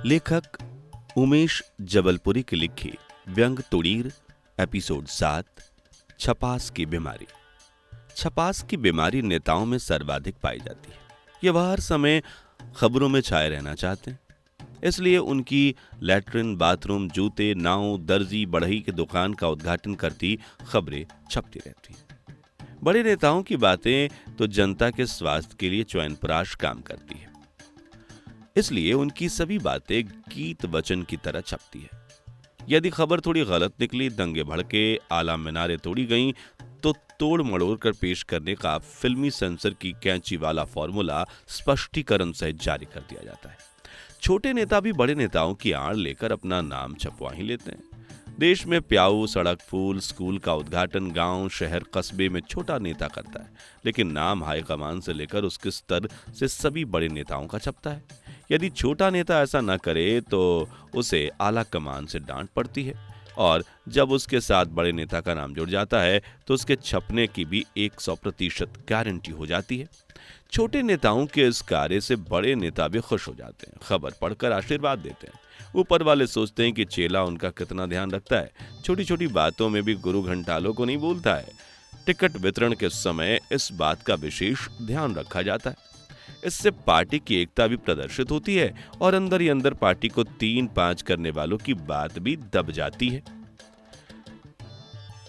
लेखक उमेश जबलपुरी की लिखी व्यंग तुड़ीर एपिसोड 7 छपास की बीमारी। छपास की बीमारी नेताओं में सर्वाधिक पाई जाती है। ये वह हर समय खबरों में छाए रहना चाहते हैं, इसलिए उनकी लैट्रिन, बाथरूम, जूते, नाव, दर्जी, बढ़ई की दुकान का उद्घाटन करती खबरें छपती रहती हैं। बड़े नेताओं की बातें तो जनता के स्वास्थ्य के लिए च्यवनप्राश काम करती है, इसलिए उनकी सभी बातें गीत वचन की तरह छपती है। यदि खबर थोड़ी गलत निकली, दंगे भड़के, आला मीनारें तोड़ी गईं, तो तोड़ मड़ोड़ कर पेश करने का फिल्मी सेंसर की कैंची वाला फॉर्मूला स्पष्टीकरण सहित जारी कर दिया जाता है। छोटे नेता भी बड़े नेताओं की आड़ लेकर अपना नाम छपवा ही लेते हैं। देश में प्याऊ, सड़क, फूल, स्कूल का उद्घाटन गांव, शहर, कस्बे में छोटा नेता करता है, लेकिन नाम हाईकमान से लेकर उसके स्तर से सभी बड़े नेताओं का छपता है। यदि छोटा नेता ऐसा न करे तो उसे आला कमान से डांट पड़ती है, और जब उसके साथ बड़े नेता का नाम जुड़ जाता है तो उसके छपने की भी 100% गारंटी हो जाती है। छोटे नेताओं के इस कार्य से बड़े नेता भी खुश हो जाते हैं, खबर पढ़कर आशीर्वाद देते हैं। ऊपर वाले सोचते हैं कि चेला उनका कितना ध्यान रखता है। छोटी छोटी बातों में भी गुरु घंटालों को नहीं भूलता है। टिकट वितरण के समय इस बात का विशेष ध्यान रखा जाता है। इससे पार्टी की एकता भी प्रदर्शित होती है और अंदर ही अंदर पार्टी को 3-5 करने वालों की बात भी दब जाती है।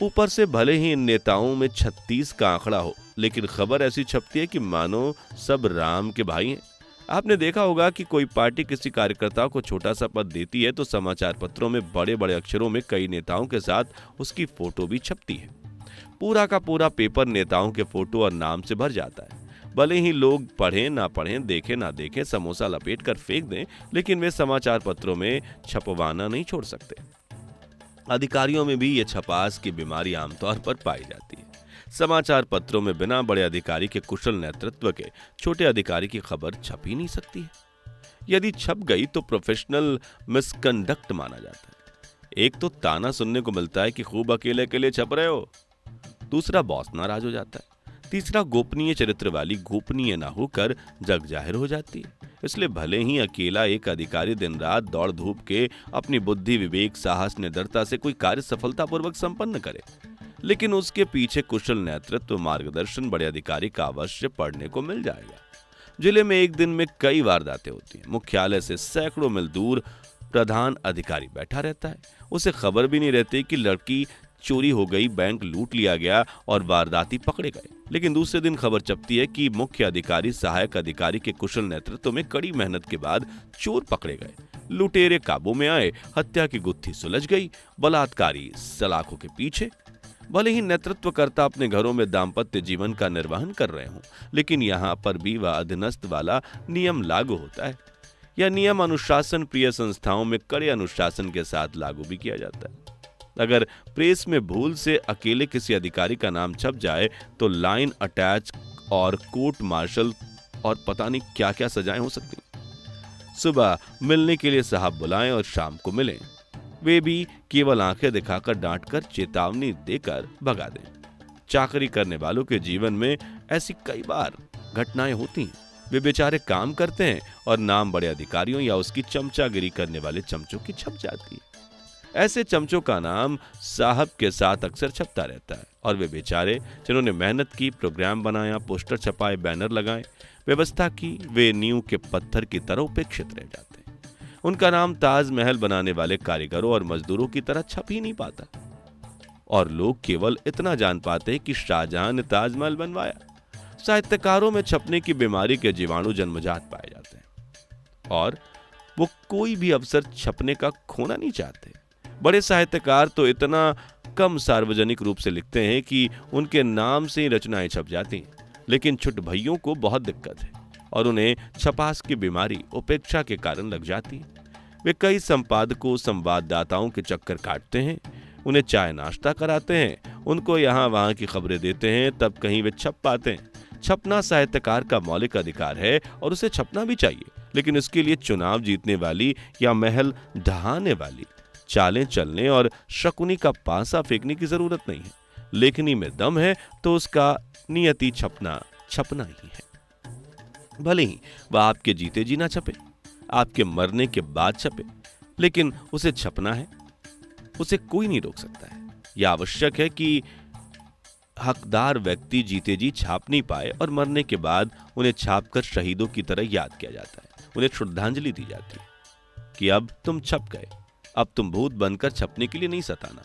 ऊपर से भले ही इन नेताओं में 36 का आंकड़ा हो, लेकिन खबर ऐसी छपती है कि मानो सब राम के भाई हैं। आपने देखा होगा कि कोई पार्टी किसी कार्यकर्ता को छोटा सा पद देती है तो समाचार पत्रों में बड़े बड़े अक्षरों में कई नेताओं के साथ उसकी फोटो भी छपती है। पूरा का पूरा पेपर नेताओं के फोटो और नाम से भर जाता है। भले ही लोग पढ़ें ना पढ़ें, देखें ना देखें, समोसा लपेट कर फेंक दें, लेकिन वे समाचार पत्रों में छपवाना नहीं छोड़ सकते। अधिकारियों में भी ये छपास की बीमारी आमतौर पर पाई जाती है। समाचार पत्रों में बिना बड़े अधिकारी के कुशल नेतृत्व के छोटे अधिकारी की खबर छप ही नहीं सकती है। यदि छप गई तो प्रोफेशनल मिसकंडक्ट माना जाता है। एक तो ताना सुनने को मिलता है कि खूब अकेले अकेले छप रहे हो, दूसरा बॉस नाराज हो जाता है, तीसरा गोपनीय चरित्र वाली गोपनीय ना होकर जग जाहिर हो जाती है। इसलिए भले ही अकेला एक अधिकारी दिन रात दौड़ धूप के अपनी बुद्धि, विवेक, साहस, निडरता से कोई कार्य सफलतापूर्वक संपन्न करे, लेकिन उसके पीछे कुशल नेतृत्व, मार्गदर्शन बड़े अधिकारी का अवश्य पढ़ने को मिल जाएगा। जिले में एक दिन में कई वारदातें होती हैं। मुख्यालय से सैकड़ों मील दूर प्रधान अधिकारी बैठा रहता है। उसे खबर भी नहीं रहती कि लड़की चोरी हो गई, बैंक लूट लिया गया और वारदाती पकड़े गए, लेकिन दूसरे दिन खबर छपती है कि मुख्य अधिकारी सहायक अधिकारी के कुशल नेतृत्व में कड़ी मेहनत के बाद चोर पकड़े गए, लुटेरे काबू में आए, हत्या की गुत्थी सुलझ गई, बलात्कारी सलाखों के पीछे। भले ही नेतृत्वकर्ता अपने घरों में दाम्पत्य जीवन का निर्वहन कर रहे हों, लेकिन यहाँ पर भी वह अधीनस्थ वाला नियम लागू होता है। यह नियम अनुशासन प्रिय संस्थाओं में कड़े अनुशासन के साथ लागू भी किया जाता है। अगर प्रेस में भूल से अकेले किसी अधिकारी का नाम छप जाए तो लाइन अटैच और कोर्ट मार्शल और पता नहीं क्या क्या सजाएं हो सकती। सुबह मिलने के लिए साहब बुलाएं और शाम को मिलें, वे भी केवल आंखें दिखाकर डांटकर चेतावनी देकर भगा दें। चाकरी करने वालों के जीवन में ऐसी कई बार घटनाएं होती हैं। वे बेचारे काम करते हैं और नाम बड़े अधिकारियों या उसकी चमचागिरी करने वाले चमचों की छप जाती है। ऐसे चमचों का नाम साहब के साथ अक्सर छपता रहता है, और वे बेचारे जिन्होंने मेहनत की, प्रोग्राम बनाया, पोस्टर छपाए, बैनर लगाए, व्यवस्था की, वे नींव के पत्थर की तरह उपेक्षित रह जाते हैं। उनका नाम ताजमहल बनाने वाले कारीगरों और मजदूरों की तरह छप ही नहीं पाता, और लोग केवल इतना जान पाते हैं कि शाहजहां ने ताजमहल बनवाया। साहित्यकारों में छपने की बीमारी के जीवाणु जन्मजात पाए जाते हैं, और वो कोई भी अवसर छपने का खोना नहीं चाहते। बड़े साहित्यकार तो इतना कम सार्वजनिक रूप से लिखते हैं कि उनके नाम से ही रचनाएं छप जाती हैं, लेकिन छुट भइयों को बहुत दिक्कत है और उन्हें छपास की बीमारी उपेक्षा के कारण लग जाती है। वे कई संपादकों, संवाददाताओं के चक्कर काटते हैं, उन्हें चाय नाश्ता कराते हैं, उनको यहाँ वहाँ की खबरें देते हैं, तब कहीं वे छप पाते हैं। छपना साहित्यकार का मौलिक अधिकार है और उसे छपना भी चाहिए, लेकिन इसके लिए चुनाव जीतने वाली या महल ढहाने वाली चालें चलने और शकुनी का पासा फेंकने की जरूरत नहीं है। लेखनी में दम है तो उसका नियति छपना ही है, भले ही वह आपके जीते जी ना छपे। आपके मरने के बाद छपे, लेकिन उसे छपना है, उसे कोई नहीं रोक सकता है। यह आवश्यक है कि हकदार व्यक्ति जीते जी छाप नहीं पाए और मरने के बाद उन्हें छापकर शहीदों की तरह याद किया जाता है, उन्हें श्रद्धांजलि दी जाती है कि अब तुम छप गए, अब तुम भूत बनकर छपने के लिए नहीं सताना।